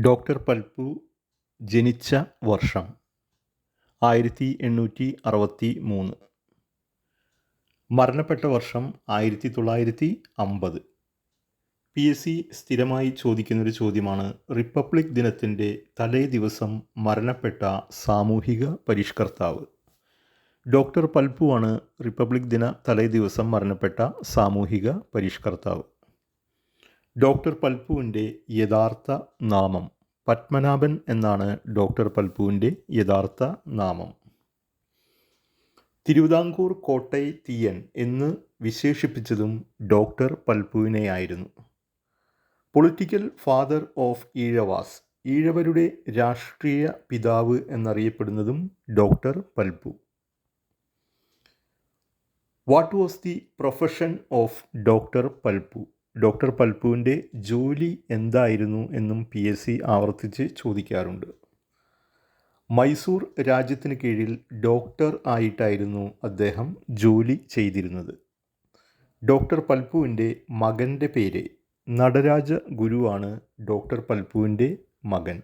Doctor Palpu ജനിച്ച വർഷം 1863, മരണപ്പെട്ട വർഷം 1950. PSC സ്ഥിരമായി ചോദിക്കുന്നൊരു ചോദ്യമാണ്. റിപ്പബ്ലിക് ദിനത്തിൻ്റെ തലേ ദിവസം മരണപ്പെട്ട സാമൂഹിക പരിഷ്കർത്താവ്. ഡോക്ടർ പൽപ്പുവാണ് റിപ്പബ്ലിക് ദിന തലേ ദിവസം മരണപ്പെട്ട സാമൂഹിക പരിഷ്കർത്താവ്. ഡോക്ടർ പൽപ്പുവിൻ്റെ യഥാർത്ഥ നാമം പത്മനാഭൻ എന്നാണ്. ഡോക്ടർ പൽപ്പുവിൻ്റെ യഥാർത്ഥ നാമം. തിരുവിതാംകൂർ കോട്ടൈ തീയൻ എന്ന് വിശേഷിപ്പിച്ചതും ഡോക്ടർ പൽപ്പുവിനെയായിരുന്നു. പൊളിറ്റിക്കൽ ഫാദർ ഓഫ് ഈഴവാസ്, ഈഴവരുടെ രാഷ്ട്രീയ പിതാവ് എന്നറിയപ്പെടുന്നതും doctor Palpu. What was the profession of doctor Palpu? Doctor പൽപ്പുവിൻ്റെ ജോലി എന്തായിരുന്നു എന്നും PSC ആവർത്തിച്ച് ചോദിക്കാറുണ്ട്. മൈസൂർ രാജ്യത്തിന് കീഴിൽ ഡോക്ടർ ആയിട്ടായിരുന്നു അദ്ദേഹം ജോലി ചെയ്തിരുന്നത്. ഡോക്ടർ പൽപ്പുവിൻ്റെ മകൻ്റെ പേര് നടരാജ ഗുരുവാണ്. ഡോക്ടർ പൽപ്പുവിൻ്റെ മകൻ.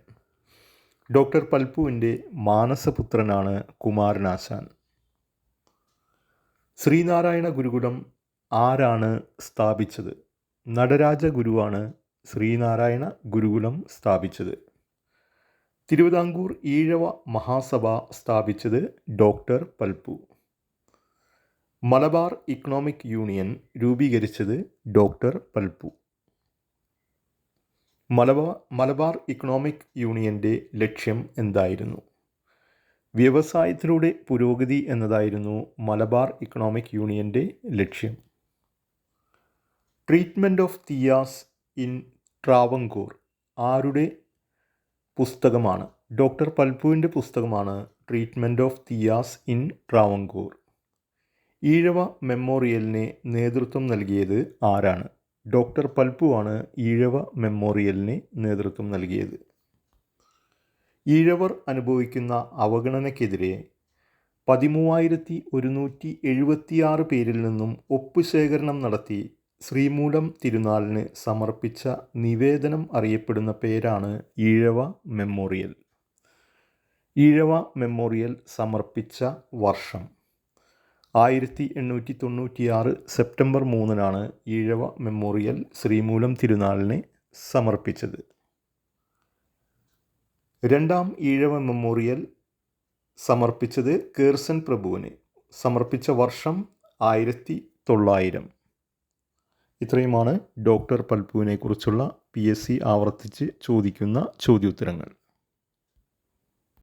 ഡോക്ടർ പൽപ്പുവിൻ്റെ മാനസപുത്രനാണ് കുമാരനാശാൻ. ശ്രീനാരായണ ഗുരുകുലം ആരാണ് സ്ഥാപിച്ചത്? നടരാജ ഗുരുവാണ് ശ്രീനാരായണ ഗുരുകുലം സ്ഥാപിച്ചത്. തിരുവിതാംകൂർ ഈഴവ മഹാസഭ സ്ഥാപിച്ചത് doctor Palpu. Malabar economic union രൂപീകരിച്ചത് ഡോക്ടർ പൽപ്പു. മലബാർ ഇക്കണോമിക് യൂണിയൻ്റെ ലക്ഷ്യം എന്തായിരുന്നു? വ്യവസായത്തിലൂടെ പുരോഗതി എന്നതായിരുന്നു മലബാർ ഇക്കണോമിക് യൂണിയൻ്റെ ലക്ഷ്യം. Treatment of Thiyyas in Travancore ആരുടെ പുസ്തകമാണ്? ഡോക്ടർ പൽപ്പുവിൻ്റെ പുസ്തകമാണ് treatment of Thiyyas in Travancore. ഈഴവ മെമ്മോറിയലിന് നേതൃത്വം നൽകിയത് ആരാണ്? ഡോക്ടർ പൽപ്പുവാണ് ഈഴവ മെമ്മോറിയലിന് നേതൃത്വം നൽകിയത്. ഈഴവർ അനുഭവിക്കുന്ന അവഗണനയ്ക്കെതിരെ 13,176 പേരിൽ നിന്നും ഒപ്പുശേഖരണം നടത്തി ശ്രീമൂലം തിരുനാളിന് സമർപ്പിച്ച നിവേദനം അറിയപ്പെടുന്ന പേരാണ് ഈഴവ മെമ്മോറിയൽ. ഈഴവ മെമ്മോറിയൽ സമർപ്പിച്ച വർഷം 1896 സെപ്റ്റംബർ 3-നാണ് ഈഴവ മെമ്മോറിയൽ ശ്രീമൂലം തിരുനാളിന് സമർപ്പിച്ചത്. രണ്ടാം ഈഴവ മെമ്മോറിയൽ സമർപ്പിച്ചത് കേർസൻ പ്രഭുവിന്. സമർപ്പിച്ച വർഷം 1900. ഇത്രയുമാണ് ഡോക്ടർ പൽപ്പുവിനെ കുറിച്ചുള്ള PSC ആവർത്തിച്ച് ചോദിക്കുന്ന ചോദ്യോത്തരങ്ങൾ.